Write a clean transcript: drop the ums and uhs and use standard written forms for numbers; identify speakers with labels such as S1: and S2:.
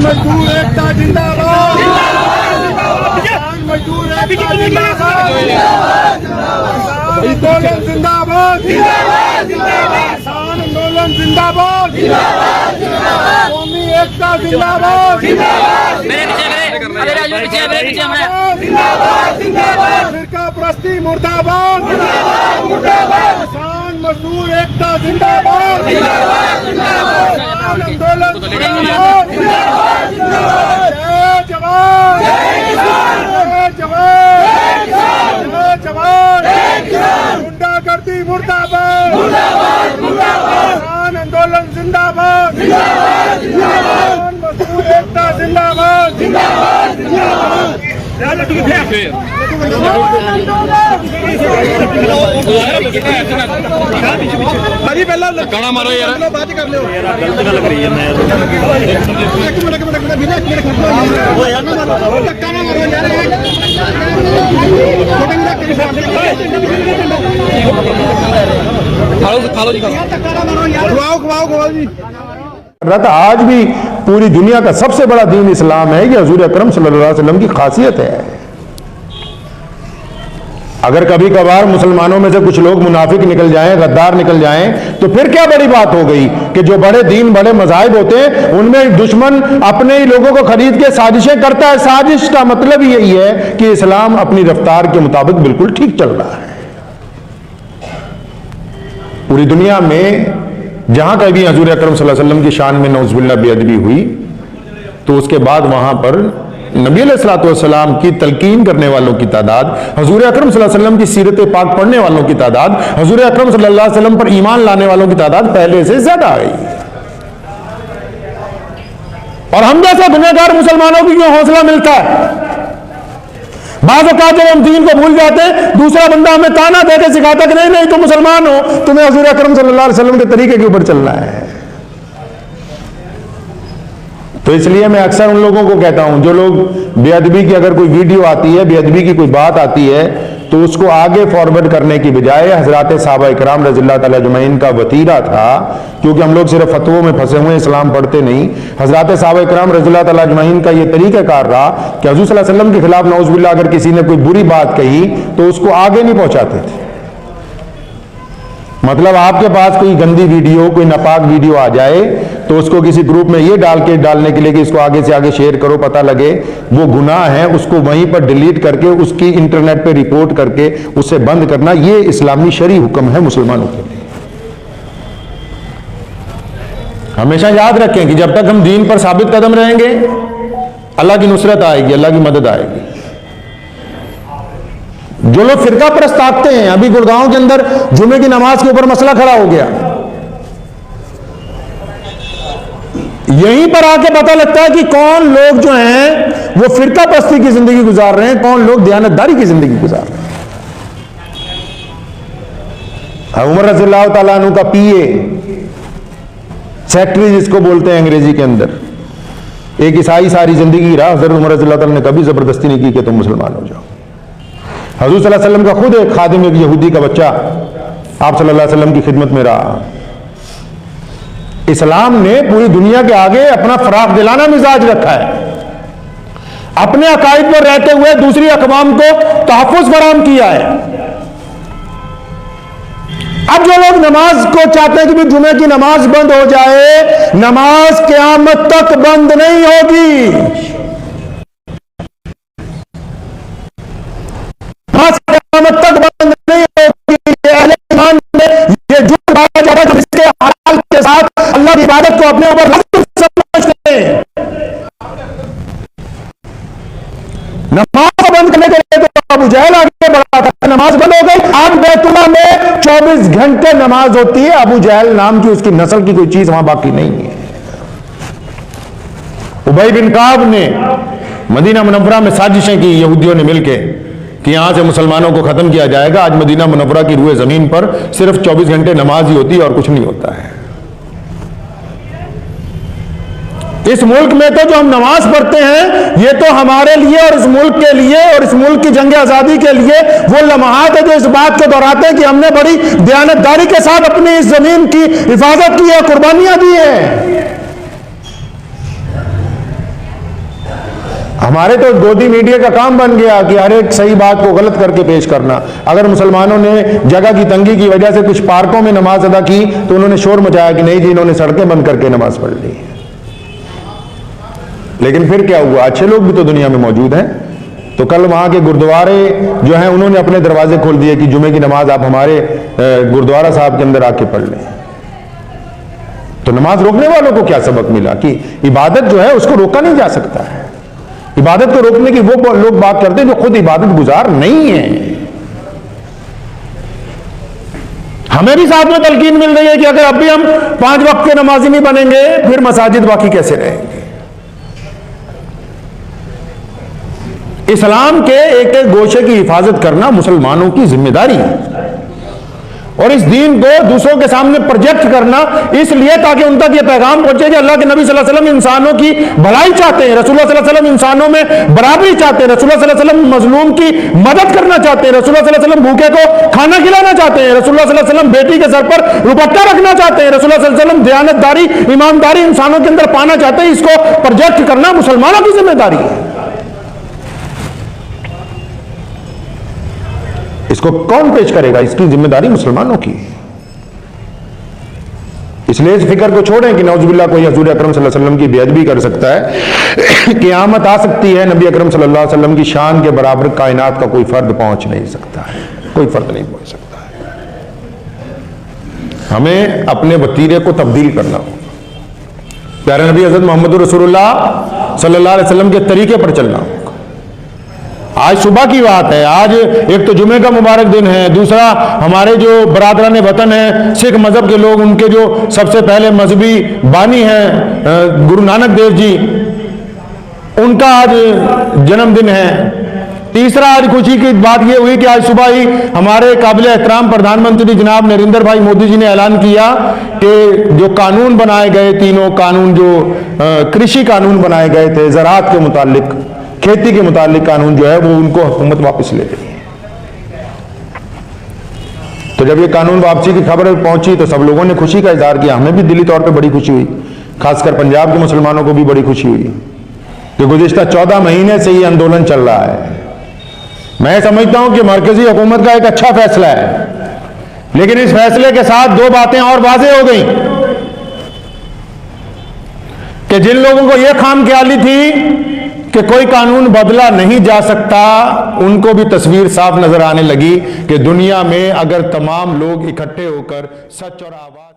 S1: मजदूर एकता जिंदाबाद, किसान मजदूर एकता जिंदाबाद, आंदोलन जिंदाबाद, किसान आंदोलन जिंदाबाद, कौमी एकता जिंदाबाद, फिरका प्रस्ती मुर्दाबाद, किसान मजदूर एकता जिंदाबाद, आंदोलन जिंदाबाद, जय जवान, जय जवान, जय जवान, गुंडागर्दी मुर्दाबाद, किसान आंदोलन जिंदाबाद, किसान मजदूर एकता जिंदाबाद,
S2: भाजी पहला गाना मारो यार, बात कर लो यार, गलत गल करी जांदे यार। एक मिनट धक्का ना मारो यार, खा लो जी, खवाओ जी।
S3: आज भी पूरी दुनिया का सबसे बड़ा दीन इस्लाम है। ये हुजूर अकरम सल्लल्लाहु अलैहि वसल्लम की खासियत है। अगर कभी कभार मुसलमानों में से कुछ लोग मुनाफिक निकल जाएं, गद्दार निकल जाएं, तो फिर क्या बड़ी बात हो गई कि जो बड़े दीन बड़े मज़ाहिब होते हैं उनमें दुश्मन अपने ही लोगों को खरीद के साजिशें करता है। साजिश का मतलब यही है कि इस्लाम अपनी रफ्तार के मुताबिक बिल्कुल ठीक चल रहा है। पूरी दुनिया में जहां कभी हुजूर अकरम सल्लल्लाहु अलैहि वसल्लम की शान में नौज़ुबिल्लाह बेअदबी हुई तो उसके बाद वहां पर नबी अलैहिस्सलातु वस्सलाम की तलकीन करने वालों की तादाद, हुजूर अकरम सल्लल्लाहु अलैहि वसल्लम की सीरत पाक पढ़ने वालों की तादाद, हुजूर अकरम सल्लल्लाहु अलैहि वसल्लम पर ईमान लाने वालों की तादाद पहले से ज्यादा आ गई। और हम जैसे गुनहगार मुसलमानों को क्यों हौसला मिलता है? बाज़ औक़ात जब हम दीन को भूल जाते हैं, दूसरा बंदा हमें ताना देकर सिखाता कि नहीं नहीं तुम मुसलमान हो, तुम्हें हुजूर अकरम सल्लल्लाहु अलैहि वसल्लम के तरीके के ऊपर चलना है। तो इसलिए मैं अक्सर उन लोगों को कहता हूं जो लोग बेअदबी की अगर कोई वीडियो आती है, बेअदबी की कोई बात आती है, तो उसको आगे फॉरवर्ड करने की बजाय हजरात सहाबा इकराम रज़ियल्लाहु ताला अजमईन का वतीरा था, क्योंकि हम लोग सिर्फ फतवों में फंसे हुए इस्लाम पढ़ते नहीं। हजरात सहाबा इकराम रज़ियल्लाहु ताला अजमईन का ये तरीक़ाकार रहा कि हुज़ूर सल्लल्लाहु अलैहि वसल्लम के खिलाफ नौज़ुबिल्लाह अगर किसी ने कोई बुरी बात कही तो उसको आगे नहीं पहुंचाते थे। मतलब आपके पास कोई गंदी वीडियो, कोई नापाक वीडियो आ जाए तो उसको किसी ग्रुप में ये डालने के लिए कि इसको आगे से आगे शेयर करो, पता लगे वो गुनाह है, उसको वहीं पर डिलीट करके उसकी इंटरनेट पे रिपोर्ट करके उसे बंद करना, ये इस्लामी शरई हुक्म है मुसलमानों के लिए। हमेशा याद रखें कि जब तक हम दीन पर साबित कदम रहेंगे अल्लाह की नुसरत आएगी, अल्लाह की मदद आएगी। जो लोग फिरका परस्त ताकते हैं, अभी गुड़गांव के अंदर जुमे की नमाज के ऊपर मसला खड़ा हो गया, यहीं पर आके पता लगता है कि कौन लोग जो हैं वो फिरका परस्ती की जिंदगी गुजार रहे हैं, कौन लोग दयानतदारी की जिंदगी गुजार रहे हैं। उमर रज़ियल्लाहु ताला अन्हु का पीए, सेक्रेटरी जिसको बोलते हैं अंग्रेजी के अंदर, एक ईसाई सारी जिंदगी रहा। हज़रत उमर रज़ियल्लाहु ताला ने कभी जबरदस्ती नहीं की कि तुम मुसलमान हो जाओ। हुज़ूर सल्लल्लाहु अलैहि वसल्लम का खुद एक खादिम, एक यहूदी का बच्चा आप सल्लल्लाहु अलैहि वसल्लम की खिदमत में रहा। इस्लाम ने पूरी दुनिया के आगे अपना फराख दिलाना मिजाज रखा है। अपने अकायद पर रहते हुए दूसरी अक़वाम को तहफ़्फ़ुज़ फराहम किया है। अब जो लोग नमाज को चाहते हैं कि भी जुमे की नमाज बंद हो जाए, नमाज क़यामत तक बंद नहीं होगी। क़यामत तक बंद नहीं होगी। अहले ईमान ने ये झूठ बांटा जा रहा है जिसके हलाल के साथ अल्लाह की इबादत को अपने ऊपर समझते हैं। नमाज को बंद करने के लिए तो अबू जहल आगे बढ़ा था, नमाज बंद हो गई। आज बैतुल्लाह में 24 घंटे नमाज होती है। अबू जहल नाम की उसकी नस्ल की कोई चीज वहां बाकी नहीं है। उबई बिन काब ने मदीना मुनव्वरा में साजिशें की यहूदियों ने मिलकर कि यहां से मुसलमानों को खत्म किया जाएगा। आज मदीना मुनव्वरा की रूए जमीन पर सिर्फ 24 घंटे नमाज ही होती है और कुछ नहीं होता है। इस मुल्क में तो जो हम नमाज पढ़ते हैं ये तो हमारे लिए और इस मुल्क के लिए और इस मुल्क की जंग आजादी के लिए वो लम्हात है जो इस बात को दोहराते हैं कि हमने बड़ी दयानतदारी के साथ अपनी इस जमीन की हिफाजत की है, कुर्बानियां दी है। हमारे तो गोदी मीडिया का काम बन गया कि हर एक सही बात को गलत करके पेश करना। अगर मुसलमानों ने जगह की तंगी की वजह से कुछ पार्कों में नमाज अदा की तो उन्होंने शोर मचाया कि नहीं जी, इन्होंने सड़कें बंद करके नमाज पढ़ ली। लेकिन फिर क्या हुआ, अच्छे लोग भी तो दुनिया में मौजूद हैं। तो कल वहां के गुरुद्वारे जो हैं उन्होंने अपने दरवाजे खोल दिए कि जुमे की नमाज आप हमारे गुरुद्वारा साहब के अंदर आके पढ़ लें। तो नमाज रोकने वालों को क्या सबक मिला कि इबादत जो है उसको रोका नहीं जा सकता है। इबादत को रोकने की वो लोग बात करते हैं जो खुद इबादत गुजार नहीं है। हमें भी साथ में तलकीन मिल रही है कि अगर अब भी हम 5 वक्त के नमाजी नहीं बनेंगे फिर मसाजिद बाकी कैसे रहेंगे। इस्लाम के एक एक गोशे की हिफाजत करना मुसलमानों की जिम्मेदारी है और इस दीन को दूसरों के सामने प्रोजेक्ट करना इसलिए ताकि उन तक ये पैगाम पहुंचे कि अल्लाह के नबी सल्लल्लाहु अलैहि वसल्लम इंसानों की भलाई चाहते हैं, रसूलुल्लाह सल्लल्लाहु अलैहि वसल्लम इंसानों में बराबरी चाहते हैं, रसूलुल्लाह सल्लल्लाहु अलैहि वसल्लम मजलूम की मदद करना चाहते हैं, रसूलुल्लाह सल्लल्लाहु अलैहि वसल्लम भूखे को खाना खिलाना चाहते हैं, रसूलुल्लाह सल्लल्लाहु अलैहि वसल्लम बेटी के सर पर दुपट्टा रखना चाहते हैं, रसूलुल्लाह सल्लल्लाहु अलैहि वसल्लम दयानतदारी ईमानदारी इंसानों के अंदर पाना चाहते हैं। इसको प्रोजेक्ट करना मुसलमानों की जिम्मेदारी है। इसको कौन पेश करेगा? इसकी जिम्मेदारी मुसलमानों की। इसलिए इस फिक्र को छोड़ें कि नौजुबिल्लाह कोई हजूर अकरम सल्लल्लाहु अलैहि वसल्लम की बेअदबी कर सकता है। क़यामत आ सकती है, नबी अकरम सल्लल्लाहु अलैहि वसल्लम की शान के बराबर कायनात का कोई फर्द पहुंच नहीं सकता है, कोई फर्द नहीं पहुंच सकता है। हमें अपने वतीरे को तब्दील करना होगा, प्यारे नबी हज़रत मोहम्मद रसूलुल्लाह सल्लल्लाहु अलैहि वसल्लम के तरीके पर चलना होगा। आज सुबह की बात है, आज एक तो जुमे का मुबारक दिन है, दूसरा हमारे जो बरादरान वतन है सिख मजहब के लोग, उनके जो सबसे पहले मजहबी बानी हैं गुरु नानक देव जी, उनका आज जन्मदिन है। तीसरा आज खुशी की बात यह हुई कि आज सुबह ही हमारे काबिल एहतराम प्रधानमंत्री जनाब नरेंद्र भाई मोदी जी ने ऐलान किया कि जो कानून बनाए गए, तीनों कानून जो कृषि कानून बनाए गए थे ज़राअत के मुतालिक, खेती के मुतालिक कानून जो है वो उनको हुकूमत वापस ले गई। तो जब ये कानून वापसी की खबर पहुंची तो सब लोगों ने खुशी का इजहार किया। हमें भी दिली तौर पे बड़ी खुशी हुई, खासकर पंजाब के मुसलमानों को भी बड़ी खुशी हुई कि गुज़िश्ता 14 महीने से ये आंदोलन चल रहा है। मैं समझता हूं कि मरकजी हुकूमत का एक अच्छा फैसला है, लेकिन इस फैसले के साथ 2 बातें और वाज़ेह हो गई कि जिन लोगों को यह खामख्याली थी कि कोई कानून बदला नहीं जा सकता, उनको भी तस्वीर साफ नजर आने लगी कि दुनिया में अगर तमाम लोग इकट्ठे होकर सच और आवाज